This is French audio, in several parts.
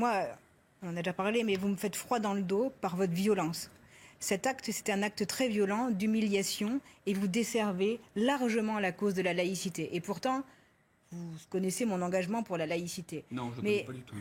moi, on en a déjà parlé, mais vous me faites froid dans le dos par votre violence. Cet acte, c'était un acte très violent d'humiliation et vous desservez largement la cause de la laïcité. Et pourtant, vous connaissez mon engagement pour la laïcité. Non, je ne connais pas du tout.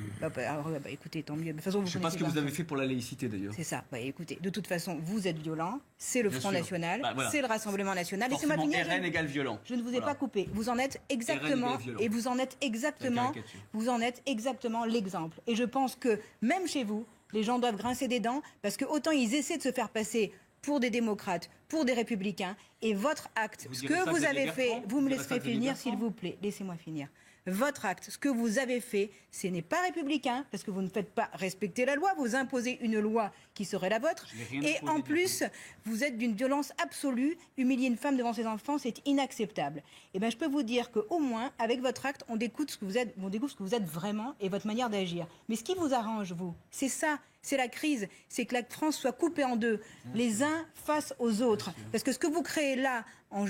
Écoutez, tant mieux. De toute façon, je ne sais pas ce que vous avez fait pour la laïcité, d'ailleurs. C'est ça. Écoutez, de toute façon, vous êtes violent. C'est le Front National. C'est le Rassemblement National. Forcément, RN égale violent. Je ne vous ai pas coupé. Vous en êtes exactement... Et vous en êtes exactement... Vous en êtes exactement l'exemple. Et je pense que, même chez vous, les gens doivent grincer des dents, parce que autant ils essaient de se faire passer pour des démocrates, pour des républicains, et votre acte, ce que vous avez fait, vous me laisserez finir s'il vous plaît, laissez-moi finir. Votre acte, ce que vous avez fait, ce n'est pas républicain, parce que vous ne faites pas respecter la loi, vous imposez une loi qui serait la vôtre, et en plus, vous êtes d'une violence absolue, humilier une femme devant ses enfants, c'est inacceptable. Et bien je peux vous dire qu'au moins, avec votre acte, on découvre ce que vous êtes vraiment et votre manière d'agir. Mais ce qui vous arrange, vous, c'est ça, c'est la crise, c'est que la France soit coupée en deux, les uns face aux autres. Parce que ce que vous créez là, en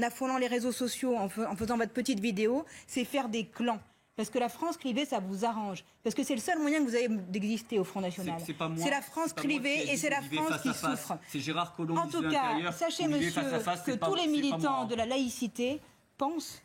affolant les réseaux sociaux, en faisant votre petite vidéo, c'est faire des clans. Parce que la France clivée, ça vous arrange. Parce que c'est le seul moyen que vous avez d'exister au Front National. C'est la France clivée et c'est la France qui souffre. C'est Gérard Collomb. En tout cas, sachez, monsieur, que tous les militants de la laïcité pensent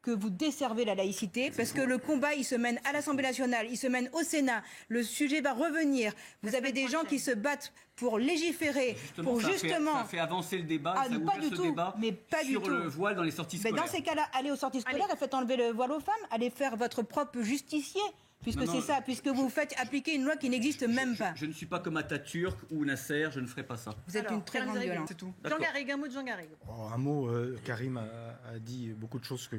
que vous desservez la laïcité, parce que le combat, il se mène à l'Assemblée nationale, il se mène au Sénat, le sujet va revenir. Vous avez des gens qui se battent pour légiférer, ça fait avancer le débat, ça ouvre ce débat sur le voile dans les sorties scolaires. Mais dans ces cas-là, allez aux sorties scolaires et faites enlever le voile aux femmes, allez faire votre propre justicier. Puisque vous faites appliquer une loi qui n'existe même pas. Je ne suis pas comme Atatürk ou Nasser, je ne ferai pas ça. Vous êtes une très grande violence. C'est tout. Jean Garrigue, un mot de Jean Garrigue. Un mot, Karim a dit beaucoup de choses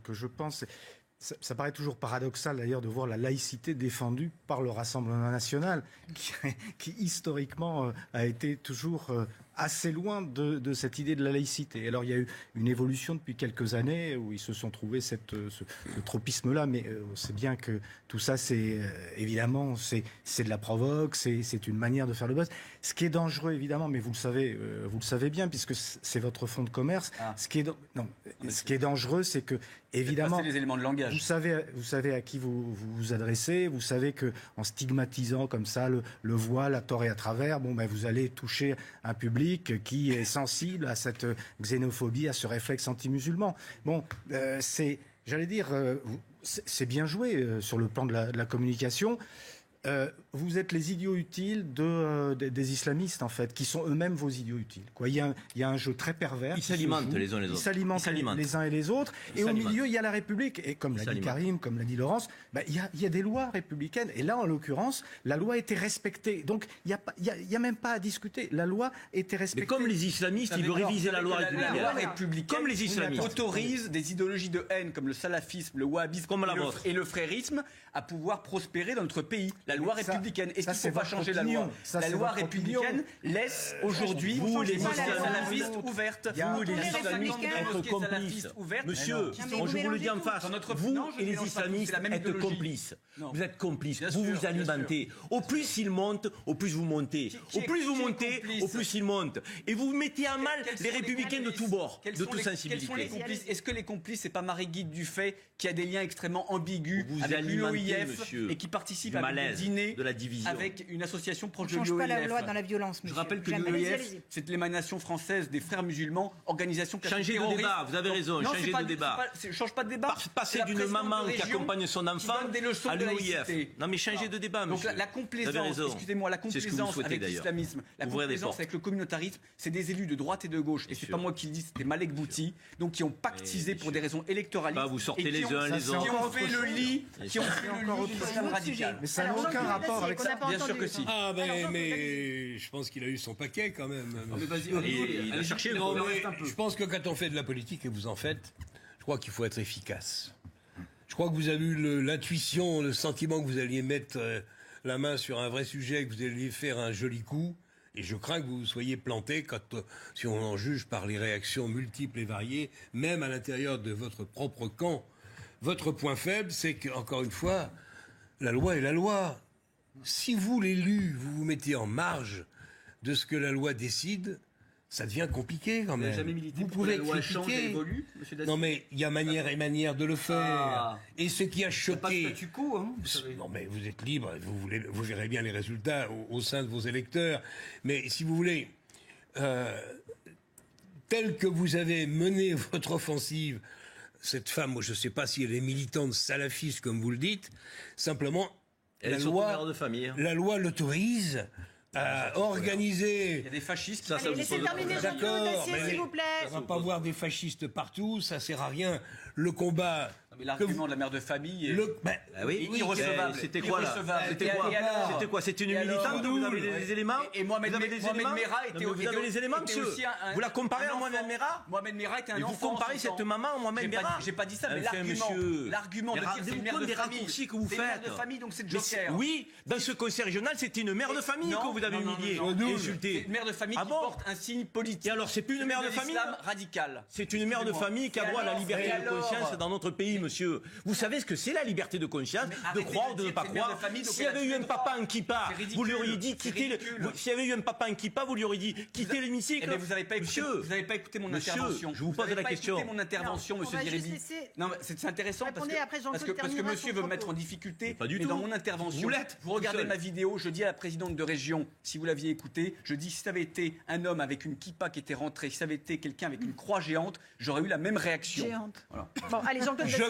que je pense. Ça paraît toujours paradoxal d'ailleurs de voir la laïcité défendue par le Rassemblement national, qui historiquement a été toujours assez loin de cette idée de la laïcité. Alors il y a eu une évolution depuis quelques années où ils se sont trouvés ce tropisme-là, mais on sait bien que tout ça, évidemment, c'est de la provoque, c'est une manière de faire le buzz. Ce qui est dangereux, évidemment, mais vous le savez bien, puisque c'est votre fonds de commerce. Ce qui est dangereux, c'est que, évidemment, les éléments de langage. Vous savez à qui vous vous adressez. Vous savez que en stigmatisant comme ça le voile à tort et à travers, vous allez toucher un public qui est sensible à cette xénophobie, à ce réflexe anti-musulman. C'est bien joué sur le plan de la communication. Vous êtes les idiots utiles des islamistes, en fait, qui sont eux-mêmes vos idiots utiles. Il y a un jeu très pervers. Ils s'alimentent les uns les autres. Ils s'alimentent les uns et les autres. Et au milieu, il y a la République. Et comme l'a dit Karim, comme l'a dit Laurence, il y a des lois républicaines. Et là, en l'occurrence, la loi a été respectée. Donc, il y a même pas à discuter. La loi était respectée. Mais comme les islamistes, ils veulent réviser la loi républicaine. La loi républicaine, comme les islamistes, autorise des idéologies de haine comme le salafisme, le wahhabisme et le frérisme à pouvoir prospérer dans notre pays. La loi républicaine. Est-ce qu'il ne faut pas changer la loi ? La loi républicaine laisse aujourd'hui les salafistes ouvertes. Vous, les islamistes, être complices. Monsieur, je vous le dis en face, vous et les islamistes êtes complices. Vous êtes complices. Vous vous alimentez. Au plus ils montent, au plus vous montez. Au plus vous montez, au plus ils montent. Et vous mettez à mal les républicains de tous bords, de toute sensibilité. Est-ce que les complices, c'est pas Marie-Guide Dufay qui a des liens extrêmement ambigus avec l'UOIF et qui participe à des dîners de la division avec une association proche de l'UOIF. l'UOIF. On ne change pas la loi dans la violence, monsieur. Je rappelle que l'UOIF, c'est l'émanation française des frères musulmans, organisation changez de débat, vous avez raison, changez de débat. Change pas de débat. Passer d'une maman qui accompagne son enfant à l'UOIF. Non mais changez de débat, monsieur. Donc la complaisance, excusez-moi, la complaisance avec l'islamisme, la complaisance avec le communautarisme, c'est des élus de droite et de gauche. Et c'est pas moi qui le dis, c'était Malek Bouti, donc qui ont pactisé pour des raisons électoralistes. Vous sortez les uns les autres. Qui ont fait le lit de l'islam radical. Mais ça n'a aucun rapport avec ça. Bien sûr que si. Mais je pense qu'il a eu son paquet quand même. Il a cherché. Je pense que quand on fait de la politique, et vous en faites, je crois qu'il faut être efficace. Je crois que vous avez eu l'intuition, le sentiment que vous alliez mettre la main sur un vrai sujet, que vous alliez faire un joli coup. Et je crains que vous soyez planté si on en juge par les réactions multiples et variées, même à l'intérieur de votre propre camp. Votre point faible, c'est qu'encore une fois, la loi est la loi. Si vous, l'élu, vous vous mettez en marge de ce que la loi décide, ça devient compliqué quand même. Vous n'avez jamais milité vous pour pouvez que la loi change et évolue, monsieur Dacier? Non mais il y a manière et manière de le faire. Et ce qui a choqué... C'est pas statu quo, hein, non mais vous êtes libre, vous verrez bien les résultats au sein de vos électeurs. Mais si vous voulez, tel que vous avez mené votre offensive, cette femme, moi je ne sais pas si elle est militante salafiste comme vous le dites, simplement la loi l'autorise à organiser. Il y a des fascistes. Laissez terminer Jean-Claude Dacier, s'il vous plaît. On ne va pas voir des fascistes partout, ça ne sert à rien. Le combat... Mais l'argument de la mère de famille est irrecevable. C'était quoi là? C'était quoi? C'était une militante? Vous avez des éléments? Et Mohamed Merah était vous avez les éléments, monsieur? Vous la comparez à Mohamed Merah? Mohamed Merah était un enfant. Vous comparez cette maman à Mohamed Merah? J'ai pas dit ça, mais l'argument de dire c'est une mère de famille. Que vous faites. C'est une mère de famille, donc c'est Joker. Oui, dans ce conseil régional, c'était une mère de famille que vous avez humiliée, insultée. C'est une mère de famille qui porte un signe politique. Et alors, c'est plus une mère de famille? Radical. C'est une mère de famille qui a droit à la liberté de conscience dans notre pays, monsieur. Vous savez ce que c'est la liberté de conscience, de croire ou de ne pas croire. S'il y avait eu un papa en kippa, vous lui auriez dit quitter s'il y avait eu un papa en kippa, vous lui auriez dit quitter l'hémicycle. Mais vous n'avez pas écouté mon intervention. Je vous pose la question. Vous n'avez pas écouté mon intervention, monsieur Diribi. Non, c'est intéressant parce que monsieur veut me mettre en difficulté. Pas du tout. Mais dans mon intervention, vous regardez ma vidéo, je dis à la présidente de région, si vous l'aviez écouté, je dis si ça avait été un homme avec une kippa qui était rentré, si ça avait été quelqu'un avec une croix géante, j'aurais eu la même réaction. Géante. Voilà. Bon, allez, Jean-Claude Dacier.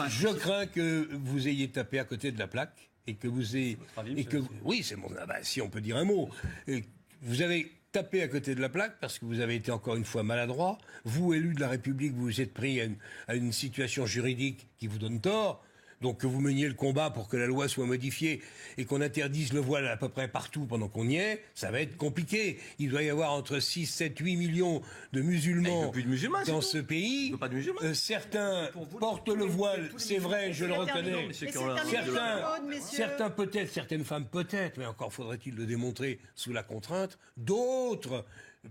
Je crains que vous ayez tapé à côté de la plaque et que vous ayez... Oui, c'est mon... si on peut dire un mot. Vous avez tapé à côté de la plaque parce que vous avez été encore une fois maladroit. Vous, élu de la République, vous vous êtes pris à une situation juridique qui vous donne tort. Donc que vous meniez le combat pour que la loi soit modifiée et qu'on interdise le voile à peu près partout pendant qu'on y est, ça va être compliqué. Il doit y avoir entre 6, 7, 8 millions de musulmans dans ce pays. Certains portent le voile, c'est vrai, je le reconnais. Certains peut-être, certaines femmes peut-être, mais encore faudrait-il le démontrer sous la contrainte. D'autres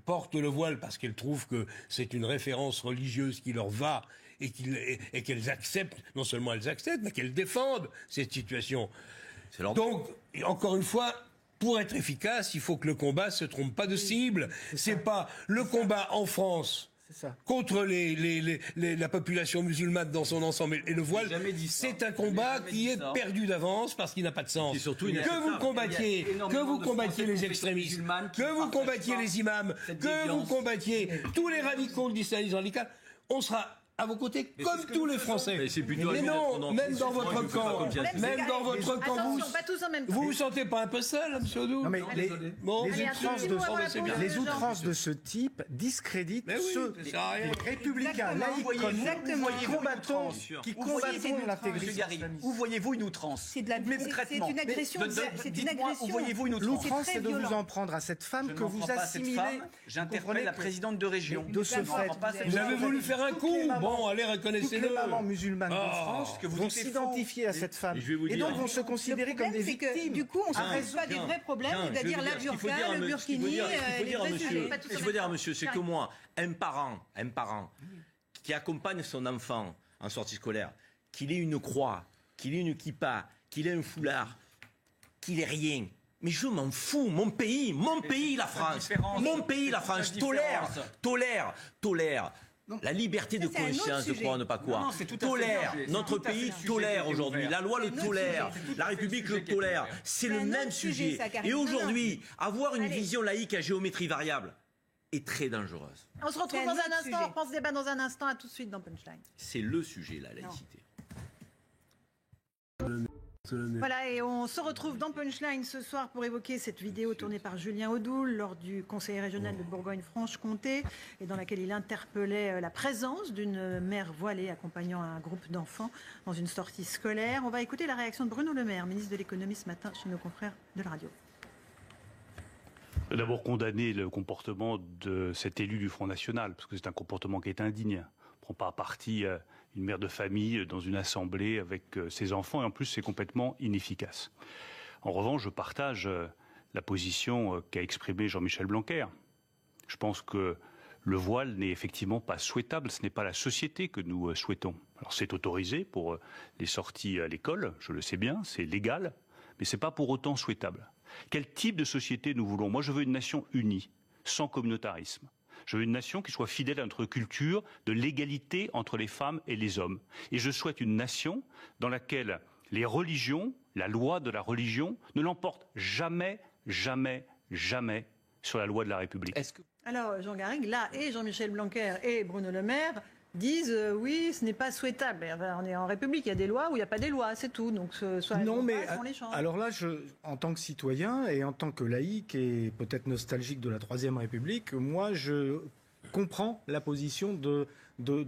portent le voile parce qu'elles trouvent que c'est une référence religieuse qui leur va et qu'elles acceptent, non seulement elles acceptent, mais qu'elles défendent cette situation. Donc, encore une fois, pour être efficace, il faut que le combat ne se trompe pas de cible. C'est pas le combat en France contre la population musulmane dans son ensemble et le voile, c'est un combat qui est perdu d'avance parce qu'il n'a pas de sens. Que vous combattiez les extrémistes, que vous combattiez les imams, que vous combattiez tous les radicaux de l'islamisme radical, on sera à vos côtés, comme tous les Français. Mais non, même dans votre camp, vous vous sentez pas un peu seul, M. Odoul? Non, mais les outrances de ce type discréditent ceux républicains, laïcs comme qui combattons l'intégrité. Où voyez-vous une outrance? C'est une agression. Où voyez-vous une outrance? L'outrance, c'est de vous en prendre à cette femme que vous assimilez. J'interpelle la présidente de région. De ce fait, vous avez voulu faire un coup. Bon, allez, reconnaissez-le. Toutes les mamans musulmanes de France vont s'identifier à cette femme. Et donc vont se considérer comme des victimes. Du coup, on ne se pose pas des vrais problèmes, c'est-à-dire la burqa, le burkini, il faut dire, monsieur, c'est que moi, un parent qui accompagne son enfant en sortie scolaire, qu'il ait une croix, qu'il ait une kippa, qu'il ait un foulard, qu'il ait rien. Mais je m'en fous, mon pays, la France, tolère. La liberté de conscience, de croire ne pas croire. Tolère. Notre pays tolère aujourd'hui. La loi le tolère. La République le tolère. C'est le même sujet. Et aujourd'hui, avoir une vision laïque à géométrie variable est très dangereuse. On se retrouve dans un instant, on reprend ce débat dans un instant. À tout de suite dans Punchline. C'est le sujet, la laïcité. Voilà, et on se retrouve dans Punchline ce soir pour évoquer cette vidéo tournée par Julien Odoul lors du Conseil régional de Bourgogne-Franche-Comté et dans laquelle il interpellait la présence d'une mère voilée accompagnant un groupe d'enfants dans une sortie scolaire. On va écouter la réaction de Bruno Le Maire, ministre de l'économie ce matin chez nos confrères de la radio. D'abord condamner le comportement de cet élu du Front National, parce que c'est un comportement qui est indigne. On ne prend pas parti une mère de famille dans une assemblée avec ses enfants, et en plus c'est complètement inefficace. En revanche, je partage la position qu'a exprimée Jean-Michel Blanquer. Je pense que le voile n'est effectivement pas souhaitable, ce n'est pas la société que nous souhaitons. Alors c'est autorisé pour les sorties à l'école, je le sais bien, c'est légal, mais ce n'est pas pour autant souhaitable. Quel type de société nous voulons? Moi je veux une nation unie, sans communautarisme. Je veux une nation qui soit fidèle à notre culture de l'égalité entre les femmes et les hommes. Et je souhaite une nation dans laquelle les religions, la loi de la religion, ne l'emporte jamais, jamais, jamais sur la loi de la République. Alors, Jean Garrigue, là, et Jean-Michel Blanquer et Bruno Le Maire disent oui, ce n'est pas souhaitable. On est en République, il y a des lois ou il n'y a pas des lois, c'est tout. Donc, non, mais on les change. Alors là, en tant que citoyen et en tant que laïc et peut-être nostalgique de la Troisième République, moi, je comprends la position de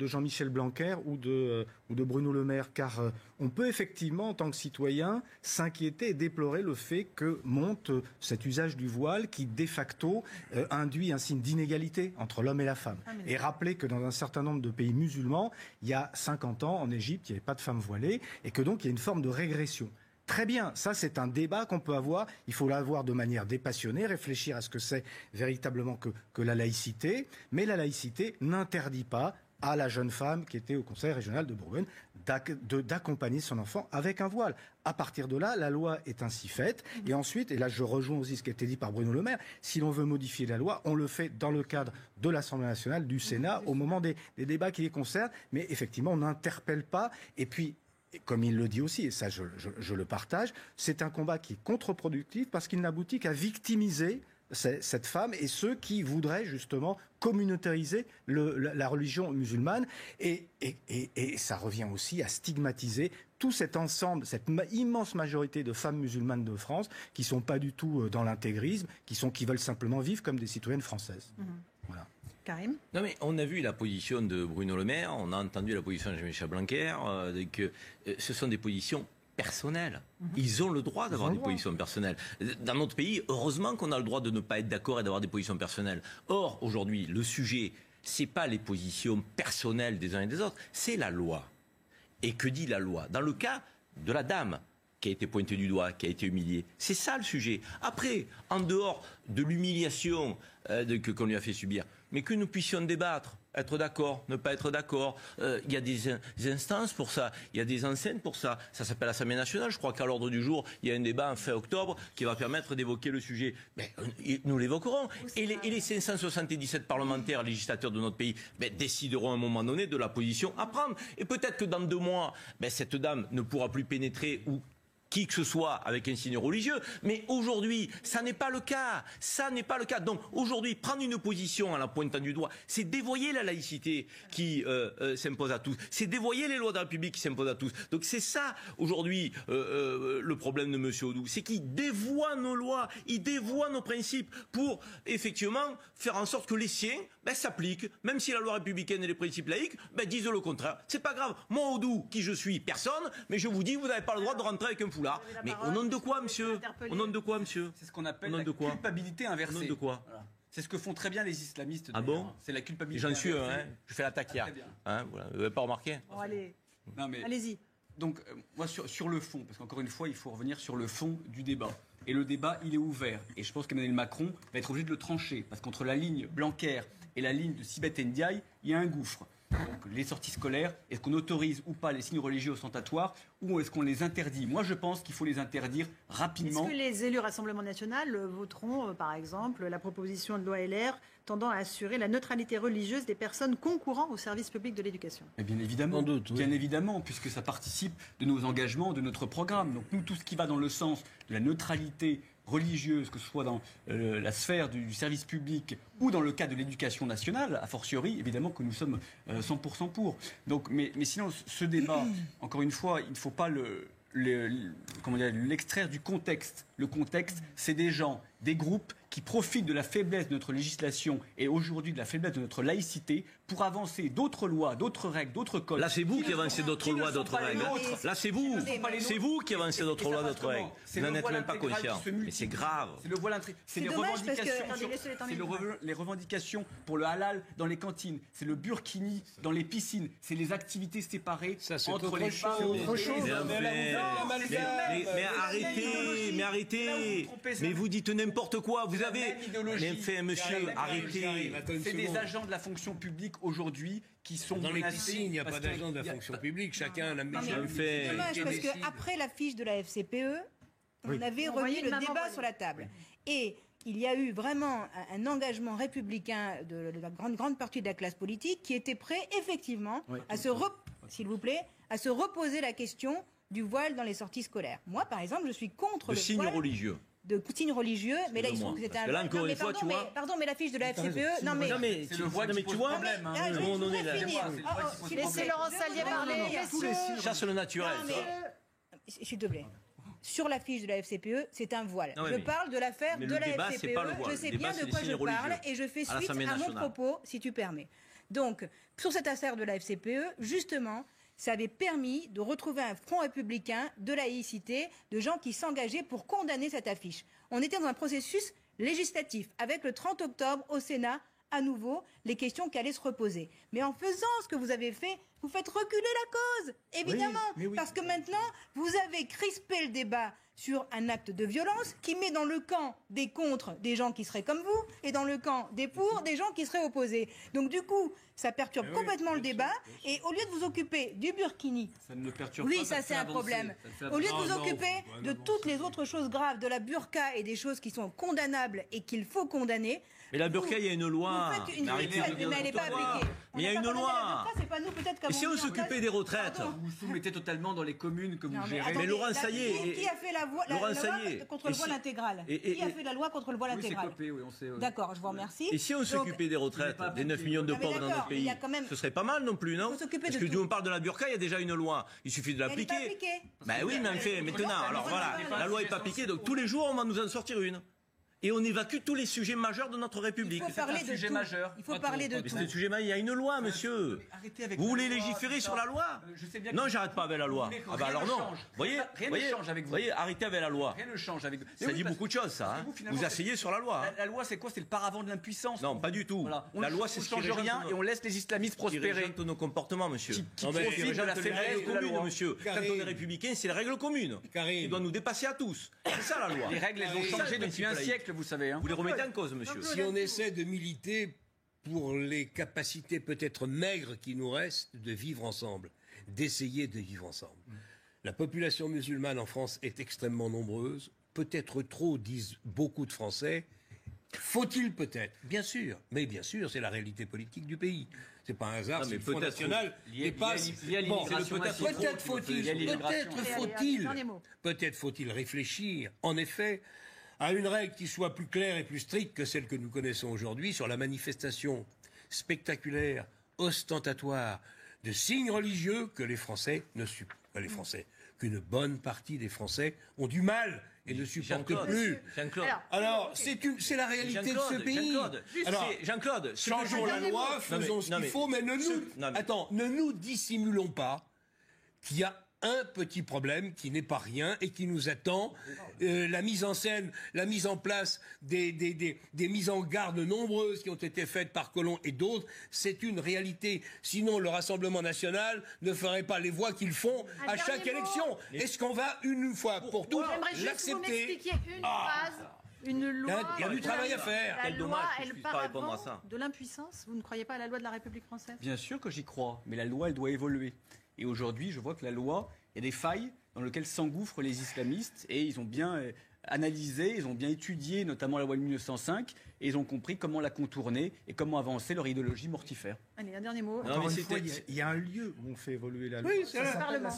Jean-Michel Blanquer ou de Bruno Le Maire, car on peut effectivement, en tant que citoyen, s'inquiéter et déplorer le fait que monte cet usage du voile qui, de facto, induit un signe d'inégalité entre l'homme et la femme. Et rappeler que dans un certain nombre de pays musulmans, il y a 50 ans, en Égypte, il n'y avait pas de femmes voilées, et que donc il y a une forme de régression. Très bien, ça c'est un débat qu'on peut avoir, il faut l'avoir de manière dépassionnée, réfléchir à ce que c'est véritablement que la laïcité, mais la laïcité n'interdit pas à la jeune femme qui était au Conseil régional de Bourgogne d'accompagner son enfant avec un voile. À partir de là, la loi est ainsi faite. Et ensuite, et là je rejoins aussi ce qui a été dit par Bruno Le Maire, si l'on veut modifier la loi, on le fait dans le cadre de l'Assemblée nationale, du Sénat, au moment des débats qui les concernent. Mais effectivement, on n'interpelle pas. Et puis, comme il le dit aussi, et ça je le partage, c'est un combat qui est contre-productif parce qu'il n'aboutit qu'à victimiser cette femme et ceux qui voudraient justement communautariser la religion musulmane et ça revient aussi à stigmatiser tout cet ensemble, cette immense majorité de femmes musulmanes de France qui sont pas du tout dans l'intégrisme, qui veulent simplement vivre comme des citoyennes françaises. Voilà. Karim ? Non mais on a vu la position de Bruno Le Maire, on a entendu la position de Jean-Michel Blanquer, que ce sont des positions personnelles. Ils ont le droit d'avoir des positions personnelles. Dans notre pays, heureusement qu'on a le droit de ne pas être d'accord et d'avoir des positions personnelles. Or, aujourd'hui, le sujet, c'est pas les positions personnelles des uns et des autres, c'est la loi. Et que dit la loi ? Dans le cas de la dame qui a été pointée du doigt, qui a été humiliée, c'est ça le sujet. Après, en dehors de l'humiliation qu'on lui a fait subir, mais que nous puissions débattre, être d'accord, ne pas être d'accord. Il y a des instances pour ça, il y a des enceintes pour ça. Ça s'appelle l'Assemblée nationale. Je crois qu'à l'ordre du jour, il y a un débat en fin octobre qui va permettre d'évoquer le sujet. Mais nous l'évoquerons. Et les 577 parlementaires, législateurs de notre pays, décideront à un moment donné de la position à prendre. Et peut-être que dans 2 mois, cette dame ne pourra plus pénétrer ou qui que ce soit avec un signe religieux, mais aujourd'hui, ça n'est pas le cas. Ça n'est pas le cas. Donc aujourd'hui, prendre une position en la pointant du doigt, c'est dévoyer la laïcité qui s'impose à tous. C'est dévoyer les lois de la République qui s'imposent à tous. Donc c'est ça, aujourd'hui, le problème de M. Audoux. C'est qu'il dévoie nos lois, il dévoie nos principes pour, effectivement, faire en sorte que les siens s'appliquent. Même si la loi républicaine et les principes laïques disent le contraire. C'est pas grave. Moi, Audoux, qui je suis, personne, mais je vous dis, vous n'avez pas le droit de rentrer avec un foulard. Mais au nom de quoi, monsieur ? Au nom de quoi, monsieur ? C'est ce qu'on appelle la culpabilité inversée. Au nom de quoi ? Voilà. C'est ce que font très bien les islamistes. Ah bon ? C'est la culpabilité. J'en suis je fais la taquilla. Voilà. Vous n'avez pas remarqué ? Bon, allez. Allez-y. Donc, moi, sur le fond, parce qu'encore une fois, il faut revenir sur le fond du débat. Et le débat, il est ouvert. Et je pense qu'Emmanuel Macron va être obligé de le trancher. Parce qu'entre la ligne Blanquer et la ligne de Sibeth Ndiaye, il y a un gouffre. Donc, les sorties scolaires, est-ce qu'on autorise ou pas les signes religieux ostentatoires ou est-ce qu'on les interdit ? Moi, je pense qu'il faut les interdire rapidement. Est-ce que les élus Rassemblement National voteront, par exemple, la proposition de loi LR tendant à assurer la neutralité religieuse des personnes concourant au service public de l'éducation ? Bien évidemment, bien évidemment, puisque ça participe de nos engagements, de notre programme. Donc nous, tout ce qui va dans le sens de la neutralité religieuse, que ce soit dans la sphère du service public ou dans le cas de l'éducation nationale, a fortiori, évidemment que nous sommes 100% pour. Donc, mais sinon, ce débat, encore une fois, il ne faut pas l'extraire du contexte. Le contexte, c'est des gens, des groupes qui profitent de la faiblesse de notre législation et aujourd'hui de la faiblesse de notre laïcité pour avancer d'autres lois, d'autres règles, d'autres codes. Là, c'est vous qui avancez d'autres lois, d'autres règles. Là, c'est vous. C'est vous qui avancez d'autres lois, d'autres règles. Vous n'en êtes même pas conscient. Mais c'est grave. C'est le voile c'est les revendications pour le halal dans les cantines. C'est le burkini dans les piscines. C'est les activités séparées entre les femmes et les hommes. Mais arrêtez. Mais vous dites n'importe quoi. Vous avez fait, monsieur, arrêtez. C'est des agents de la fonction publique aujourd'hui qui sont dans les piscines. Il n'y a pas d'agents de la fonction publique. Chacun a C'est dommage parce qu'après l'affiche de la FCPE, on avait remis le débat sur la table. Et il y a eu vraiment un engagement républicain de la grande partie de la classe politique qui était prêt, effectivement, s'il vous plaît, à se reposer la question du voile dans les sorties scolaires. Moi, par exemple, je suis contre le signe voile religieux. De signes religieux, mais là, il se trouve que c'était un... Là, encore une fois, tu vois... Pardon, mais la fiche de la FCPE... Non, mais c'est le voile qui pose problème. Laissez Laurent Salier parler, messieurs. Chasse le naturel. S'il te plaît. Sur la fiche de la FCPE, c'est un voile. Je parle de l'affaire de la FCPE. Je sais bien de quoi je parle et je fais suite à mon propos, si tu permets. Donc, sur cette affaire de la FCPE, justement, ça avait permis de retrouver un front républicain de laïcité, de gens qui s'engageaient pour condamner cette affiche. On était dans un processus législatif, avec le 30 octobre au Sénat, à nouveau, les questions qui allaient se reposer. Mais en faisant ce que vous avez fait, vous faites reculer la cause, évidemment. Parce que maintenant, vous avez crispé le débat sur un acte de violence qui met dans le camp des contre des gens qui seraient comme vous et dans le camp des pour des gens qui seraient opposés. Donc du coup, ça perturbe complètement le débat et au lieu de vous occuper du burkini, ça ne le perturbe pas, oui, ça c'est un problème. Au lieu de vous occuper de toutes les autres choses graves, de la burqa et des choses qui sont condamnables et qu'il faut condamner. Mais la burqa, il y a une loi. Mais elle n'est pas appliquée. Mais il y a une loi. C'est pas nous, peut-être, et si on s'occupait des retraites, vous vous soumettez totalement dans les communes que vous gérez. Mais Laurent Salier, qui a fait la loi contre le voile intégral? Qui a fait la loi contre le voile intégral? D'accord, je vous remercie. Et si on s'occupait des retraites, des 9 millions de pauvres dans notre pays, ce serait pas mal non plus, non? Parce que nous on parle de la burqa, il y a déjà une loi. Il suffit de l'appliquer. Ben oui, mais en fait, maintenant, alors voilà, la loi n'est pas appliquée, donc tous les jours on va nous en sortir une. Et on évacue tous les sujets majeurs de notre République. Il faut parler de tout. Il faut parler de tout. C'est un sujet majeur. Il y a une loi, monsieur. Vous voulez légiférer sur la loi? Non, j'arrête pas avec la loi. Ah bah alors non. Rien ne change avec vous. Voyez, arrêtez avec la loi. Rien ne change avec vous. Ça dit beaucoup de choses, ça. Vous asseyez sur la loi. La loi, c'est quoi? C'est le paravent de l'impuissance. Non, pas du tout. La loi, c'est ce qui change rien et on laisse les islamistes prospérer. Nos comportements, monsieur. Non, mais c'est la règle commune, monsieur. Quand on est républicain, c'est les règles communes. Il doit nous dépasser à tous. C'est ça la loi. Les règles, elles ont changé depuis un siècle, vous savez. Vous les remettez en cause, monsieur. Si on essaie de militer pour les capacités peut-être maigres qui nous restent de vivre ensemble, d'essayer de vivre ensemble. La population musulmane en France est extrêmement nombreuse, peut-être trop, disent beaucoup de Français. Faut-il peut-être? Bien sûr, mais bien sûr, c'est la réalité politique du pays. C'est pas un hasard, si le Front National dépasse. Peut-être faut-il réfléchir, en effet, à une règle qui soit plus claire et plus stricte que celle que nous connaissons aujourd'hui sur la manifestation spectaculaire, ostentatoire de signes religieux que les Français ne supportent pas. Les Français, qu'une bonne partie des Français ont du mal et ne supportent plus. Alors, c'est la réalité de ce pays. Jean-Claude, changeons la loi, faisons ce qu'il faut, mais ne nous dissimulons pas qu'il y a un petit problème qui n'est pas rien et qui nous attend. La mise en scène, la mise en place des mises en garde nombreuses qui ont été faites par Collomb et d'autres, c'est une réalité. Sinon, le Rassemblement national ne ferait pas les voix qu'ils font à chaque élection. Est-ce qu'on va une fois pour toutes l'accepter? J'aimerais juste vous m'expliquer une phrase. Une loi. Il y a du travail à faire. La loi est le paravent de l'impuissance. Vous ne croyez pas à la loi de la République française? Bien sûr que j'y crois, mais la loi, elle doit évoluer. Et aujourd'hui, je vois que la loi, il y a des failles dans lesquelles s'engouffrent les islamistes et ils ont bien analysé, ils ont bien étudié notamment la loi de 1905 et ils ont compris comment la contourner et comment avancer leur idéologie mortifère. Allez, un dernier mot. Il y a un lieu où on fait évoluer la loi. Oui, c'est le Parlement.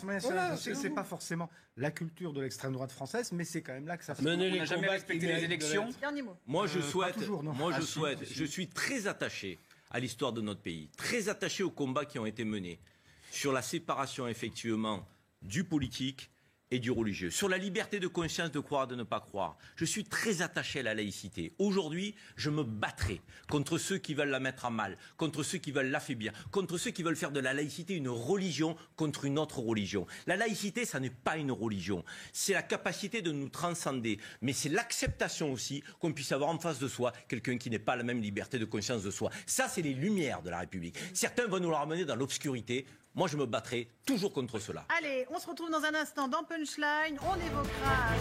C'est pas forcément la culture de l'extrême droite française, mais c'est quand même là que ça se passe. On n'a jamais respecté les élections. Dernier mot. Moi, je suis très attaché à l'histoire de notre pays, très attaché aux combats qui ont été menés sur la séparation, effectivement, du politique et du religieux, sur la liberté de conscience de croire, de ne pas croire. Je suis très attaché à la laïcité. Aujourd'hui, je me battrai contre ceux qui veulent la mettre à mal, contre ceux qui veulent l'affaiblir, contre ceux qui veulent faire de la laïcité une religion contre une autre religion. La laïcité, ça n'est pas une religion. C'est la capacité de nous transcender. Mais c'est l'acceptation aussi qu'on puisse avoir en face de soi quelqu'un qui n'ait pas la même liberté de conscience de soi. Ça, c'est les lumières de la République. Certains vont nous la ramener dans l'obscurité. Moi, je me battrai toujours contre cela. Allez, on se retrouve dans un instant dans Punchline. On évoquera